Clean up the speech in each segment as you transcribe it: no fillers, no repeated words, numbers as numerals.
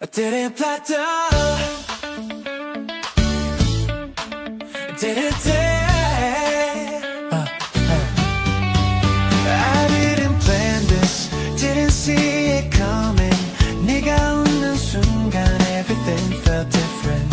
I didn't plateau. Didn't dare. I didn't plan this. Didn't see it coming. 네가 웃는 순간 everything felt different.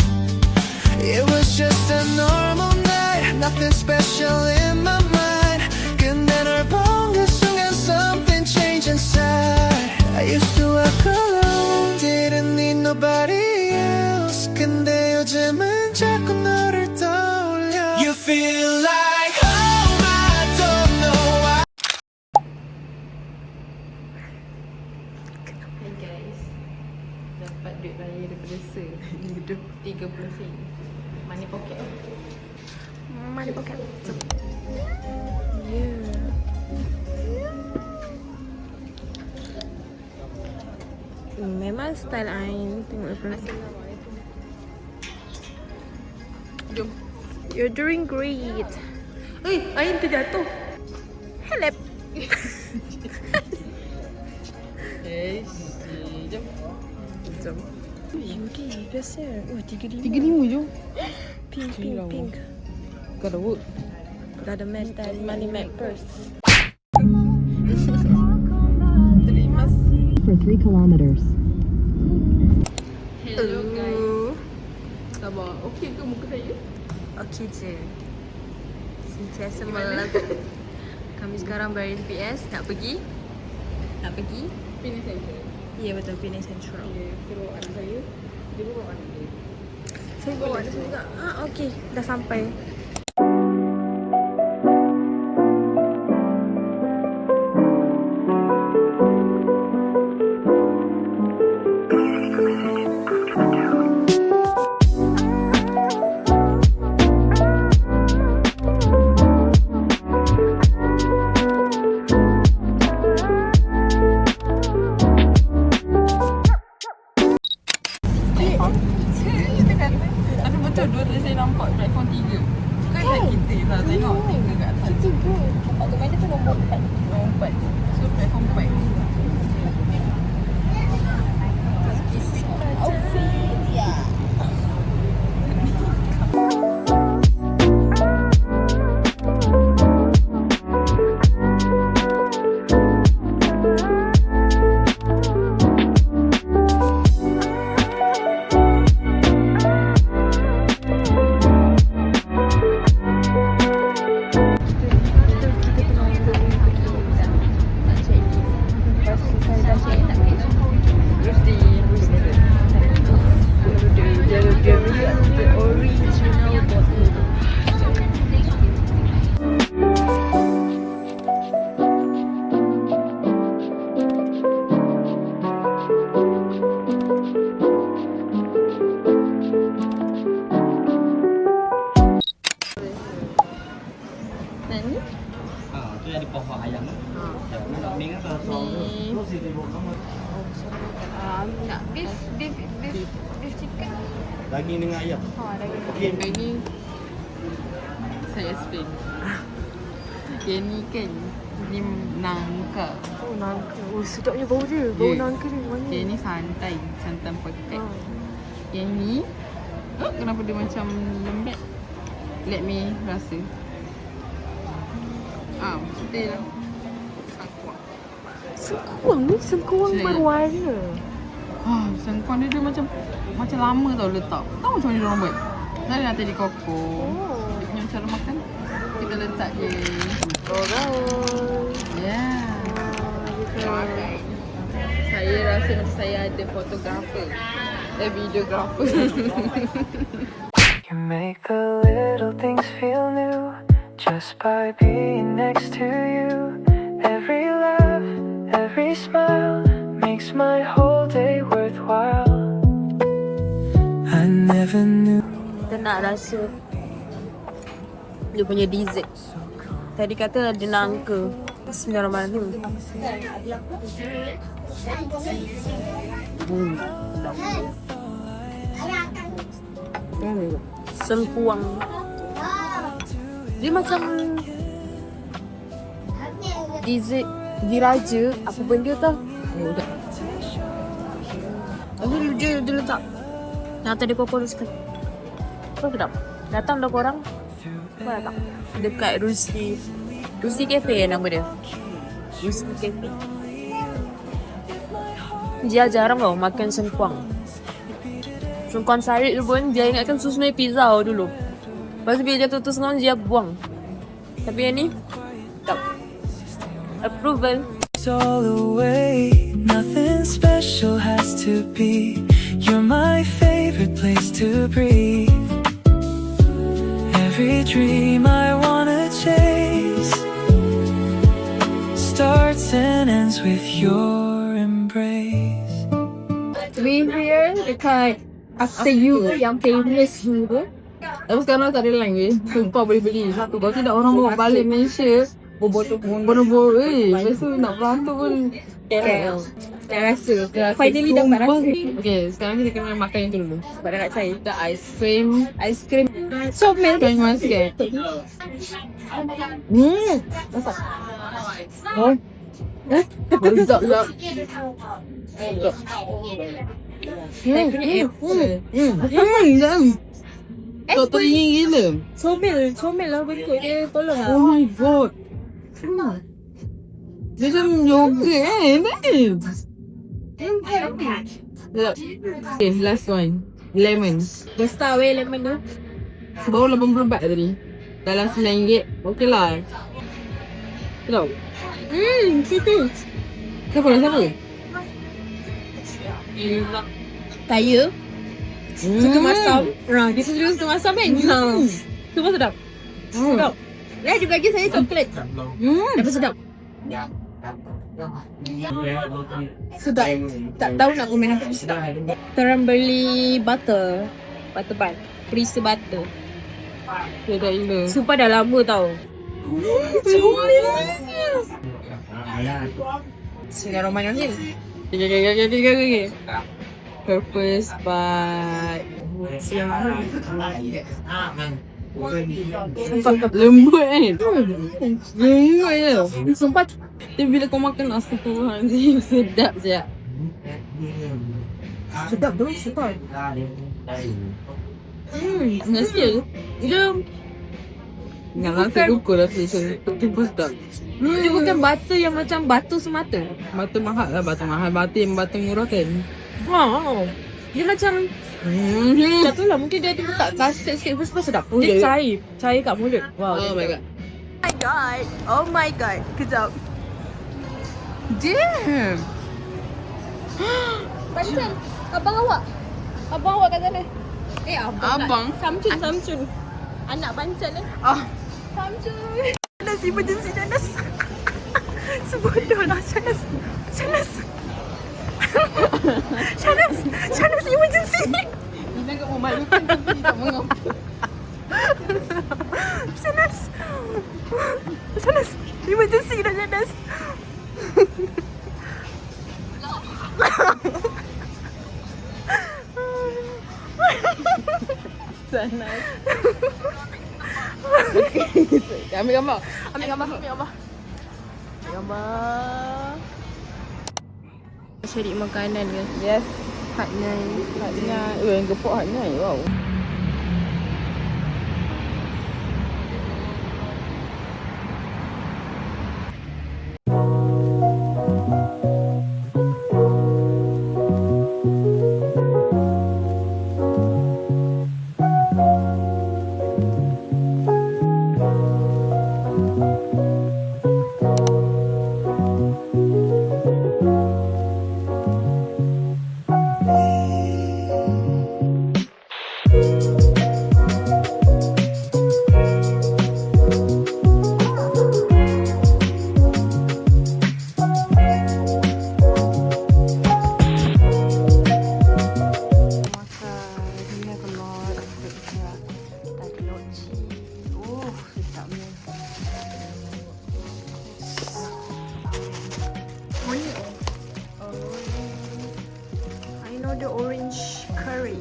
It was just a normal night. Nothing special in my mind. 근데 널 본 그 순간 something changed inside. I used to walk alone. Didn't need nobody else. 근데 요즘은 자꾸 너를 떠올려. You feel like home. I don't know why. Hey guys, dapat duit raya daripada Sir. 30 sen. Money pocket. Money pocket. Memang style Ain. Tengok apa. Jom. You're doing great. Ain terjatuh. Help. Jom. Jom. Yudi biasa. Oh, 35. 35 je. Pink. Got to work. Got a metal money map first. For 3 kilometers. Hello guys. Sabar. Okey ke muka saya? Okey je. Sentiasa melek. Kami sekarang berada di PS. Nak pergi? Pilih saya. Ya, betul. Penang Central. Dia suruh anak saya. Dia bawa anak dia. Saya bawa ada juga. Okey. Dah sampai. Tapi betul dua tadi saya nampak platform 3. Kan kita lah tengok 3 kat atas. Nampak tu mana tu nombor 4. Nombor 4. So platform 4. Tu yang di pohon ayam tu. Nak ni kan kalau Ni. tu sini bawa kamu. Nak beef chicken. Daging dengan ayam. Okay. Ini saya explain. Yang ni kan ni nangka. Oh, nangka. Oh, sedapnya bau dia. Bau nangka ni wangi. Yang ni santan potek. Yang ni kenapa dia macam lembek? Let me rasa. Sedih lah. Sengkuang ni sengkuang Sedih. berwarna. Sengkuang dia macam lama tau letak. Tahu macam mana dia orang buat? Tadi nanti di koko. Dia punya cara makan. Kita letak je. Yeah. Saya rasa macam saya ada fotografer. Videographer. You make the little things feel new just by being next to you. Every laugh, every smile makes my whole day worthwhile. I never knew. Kita nak rasa dia punya dessert. Tadi kata ada nangka. Bismillahirrahmanirrahim. Sengkuang. Dia macam dessert diraja. Apa benda tau? Nanti dia dia letak. Yang tadi koko tu sekali. Kau sedap. Datang dah korang. Kau datang. Dekat Rusi Cafe nama dia. Rusi Cafe. Dia jarang tau makan sengkuang. Sengkuang sari tu pun dia ingatkan susmai pizza dulu. Lepas tu bila dia tutus semua dia buang. Tapi yang ni tak. Approval. It's all away, nothing special has to be. You're my favorite place to breathe. Every dream I wanna chase starts and ends with your embrace. We here dekat After You yang famous dulu. Tapi sekarang tak ada line weh. Sumpah boleh beli satu. Kalau tidak orang bawa balik Malaysia Bodoh-bodoh lepas tu nak berantem pun KL. Tak rasa. Finally dapat rasa. Okay, sekarang kita kena makan yang tu dulu. Sebab dah nak try. Kita ice cream. So milk. Kau makan sikit. Masak. Oh. Sedap. Tok teringin gila. Comel lah bentuk dia. Tolong lah. Oh my god. Dia macam yogurt Sedap. Okay, last one. Lemon. Besar weh lemon tu. Baru 80 baht tadi. Dalam RM9. Okay lah. Sedap. Situ. Siapa? Saya suka masam. Dia suka masam kan? Semua sedap. Sedap. Dia juga bagi saya coklat. Tapi sedap. Sedap. Tak tahu nak komen apa sedap. Terang beli butter bun. Freezer butter. Sedap gila. Sumpah dah lama tau. Bismillahirrahmanirrahim. Okay. Purpose by lembut kan? Lembut je. Sumpah Tapi bila kau makan astagfirullahaladzim sedap je. sedap tu, sedap. Nasi dia ingat nasi luka rasa tiba sedap. Dia bukan butter yang macam batu semata. Batu mahal lah, batu mahal. Batu murah kan. Dia macam tak tahu lah, mungkin dia letak custard sikit lepas sedap. Oh, Dia dia- cair kat mulut. Wow. Oh my god. Oh my god. Kejap. Damn. Pancen. Abang awak kat sana. Abang? Samcun. Anak Pancen ni. Samcun. Nanas emergency Nanas. Sebodoh lah Shanas. Shanas emergency. Dia agak memalukan tapi tak mengapa. Shanas emergency dah Shanas. Sanas. Ambil gambar. Cari makanan ke? Yes. Hot Nai. Yang gepuk hatnya. Wow. I know the orange curry.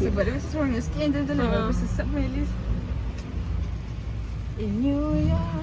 Sebab dia macam seronok sikit. Dia tu lah. Sesat punya list. In New York.